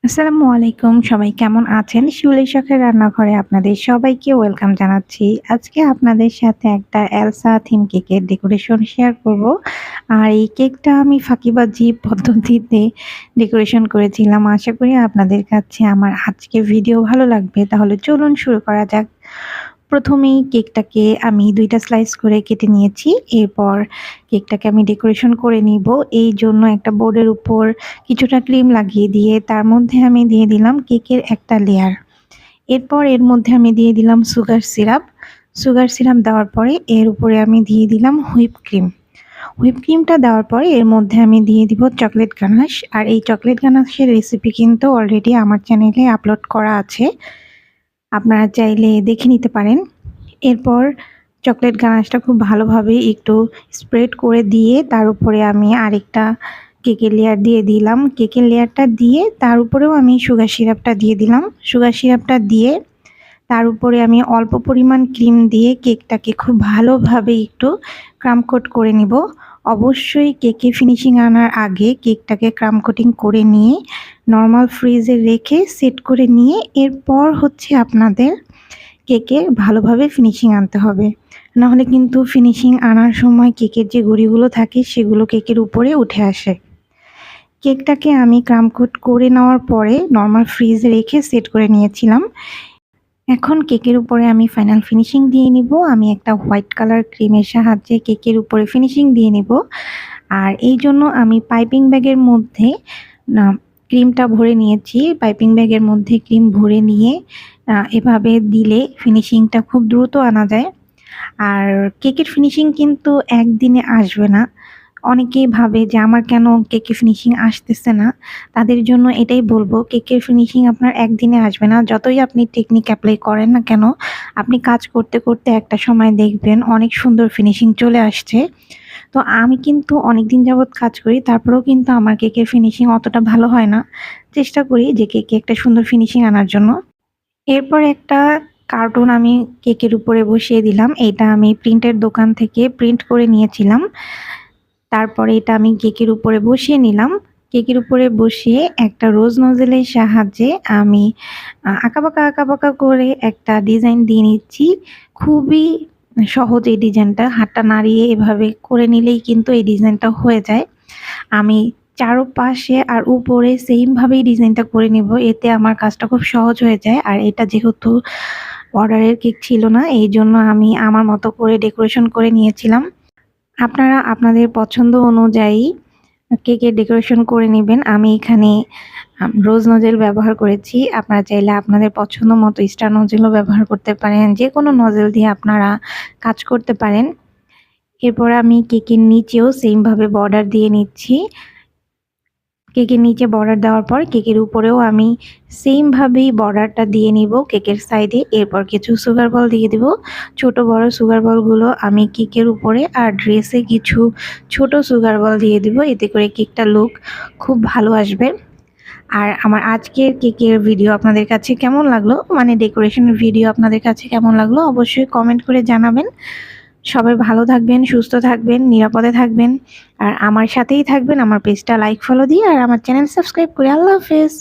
আসসালামু আলাইকুম। সবাই কেমন আছেন? শিউলি শখের রান্নাঘরে আপনাদের সবাইকে ওয়েলকাম জানাচ্ছি। আজকে আপনাদের সাথে একটা এলসা থিম কেকের ডেকোরেশন শেয়ার করব। আর এই কেকটা আমি ফাঁকিবাজি পদ্ধতিতে ডেকোরেশন করেছিলাম। আশা করি আপনাদের কাছে আমার আজকের ভিডিও ভালো লাগবে। তাহলে চলুন শুরু করা যাক। প্রথমেই কেকটাকে আমি ২ টা স্লাইস করে কেটে নিয়েছি। এরপর কেকটাকে আমি ডেকোরেশন করে নিব। এইজন্য একটা বোর্ডের উপর কিছুটা ক্রিম লাগিয়ে দিয়ে তার মধ্যে আমি দিয়ে দিলাম কেকের একটা লেয়ার। এরপর এর মধ্যে আমি দিয়ে দিলাম সুগার সিরাপ। সুগার সিরাপ দেওয়ার পরে এর উপরে আমি দিয়ে দিলাম হুইপ ক্রিম। হুইপ ক্রিমটা দেওয়ার পরে এর মধ্যে আমি দিয়ে দিব চকলেট গানাশ। আর এই চকলেট গানাশের রেসিপি কিন্তু অলরেডি আমার চ্যানেলে আপলোড করা আছে। আপনারা চাইলে দেখে নিতে পারেন। এরপর চকলেট গানাশটা খুব ভালোভাবে একটু স্প্রেড করে দিয়ে তার উপরে আমি আরেকটা কেকের লেয়ার দিয়ে দিলাম। কেকের লেয়ারটা দিয়ে তার উপরেও আমি সুগার সিরাপটা দিয়ে দিলাম। সুগার সিরাপটা দিয়ে তার উপরে আমি অল্প পরিমাণ ক্রিম দিয়ে কেকটাকে খুব ভালোভাবে একটু ক্রাম কোট করে নিব। অবশ্যই কেকে ফিনিশিং আনার আগে কেকটাকে ক্রাম কোটিং করে নিয়ে নরমাল ফ্রিজে রেখে সেট করে নিয়ে এরপর হচ্ছে আপনাদের কেকে ভালোভাবে ফিনিশিং আনতে হবে। নাহলে কিন্তু ফিনিশিং আনার সময় কেকের যে গুঁড়িগুলো থাকে সেগুলো কেকের উপরে উঠে আসে। কেকটাকে আমি ক্রাম কোট করে নেওয়ার পরে নরমাল ফ্রিজে রেখে সেট করে নিয়েছিলাম। এখন কেকের উপরে আমি ফাইনাল ফিনিশিং দিয়ে নিব। আমি একটা হোয়াইট কালার ক্রিমের সাহায্যে কেকের উপরে ফিনিশিং দিয়ে নিব। আর এইজন্য আমি পাইপিং ব্যাগের মধ্যে না ক্রিমটা ভরে নিয়েছি। পাইপিং ব্যাগের মধ্যে ক্রিম ভরে নিয়ে এভাবে দিলে ফিনিশিংটা খুব দ্রুত আনা যায়। আর কেকের ফিনিশিং কিন্তু একদিনে আসবে না। অনেকেই ভাবে যে আমার কেন কেকের ফিনিশিং আসতেছে না? তাদের জন্য এটাই বলব কেকের ফিনিশিং আপনার একদিনে আসবে না। যতই আপনি টেকনিক এপ্লাই করেন না কেন, আপনি কাজ করতে, করতে একটা সময় দেখবেন অনেক সুন্দর ফিনিশিং চলে আসছে। তো আমি কিন্তু অনেকদিন যাবৎ কাজ করি, তারপরেও কিন্তু আমার কেকের ফিনিশিং অতটা ভালো হয় না। চেষ্টা করি যে কেকে একটা সুন্দর ফিনিশিং আনার জন্য। এরপর একটা কার্টুন আমি কেকের উপরে বসিয়ে দিলাম। এটা আমি প্রিন্টের দোকান থেকে প্রিন্ট করে নিয়েছিলাম। তারপরে এটা আমি কেকের উপরে বসিয়ে নিলাম। কেকের উপরে বসিয়ে একটা রোজ নজেলের সাহায্যে আমি আঁকাবাঁকা করে একটা ডিজাইন দিয়ে নিচ্ছি। খুবই সহজ এই ডিজাইনটা। হাতটা নাড়িয়ে এভাবে করে নিলেই কিন্তু এই ডিজাইনটা হয়ে যায়। আমি চারপাশে আর উপরে সেম ভাবেই ডিজাইনটা করে নিব। এতে আমার কাজটা খুব সহজ হয়ে যায়। আর এটা যেহেতু অর্ডারের কেক ছিল না, এইজন্য আমি আমার মতো করে ডেকোরেশন করে নিয়েছিলাম। আপনারা আপনাদের পছন্দ অনুযায়ী কেকের ডেকোরেশন করে নিবেন। আমি এখানে রোজ নজেল ব্যবহার করেছি। আপনারা চাইলে আপনাদের পছন্দ মতো স্টার নজেলও ব্যবহার করতে পারেন। যেকোনো নজেল দিয়ে আপনারা কাজ করতে পারেন। এরপর আমি কেকের নিচেও সেম ভাবে বর্ডার দিয়ে নিচ্ছি। কেকের নিচে বর্ডার দেওয়ার পর কেকের উপরেও আমি সেম ভাবেই বর্ডারটা দিয়ে নিব কেকের সাইডে। এরপর কিছু সুগার বল দিয়ে দিব। ছোট বড় সুগার বলগুলো আমি কেকের উপরে আর ড্রেসে কিছু ছোট সুগার বল দিয়ে দিব। এতে করে কেকটা লুক খুব ভালো আসবে। আর আমার আজকের কেকের ভিডিও আপনাদের কাছে কেমন লাগলো, মানে ডেকোরেশনের ভিডিও আপনাদের কাছে কেমন লাগলো অবশ্যই কমেন্ট করে জানাবেন। সবাই ভালো থাকবেন, সুস্থ থাকবেন, নিরাপদে থাকবেন। আর আমার সাথেই থাকবেন। আমার পেজটা লাইক ফলো দিয়ে আর আমার চ্যানেল সাবস্ক্রাইব করে। আল্লাহ হাফেজ।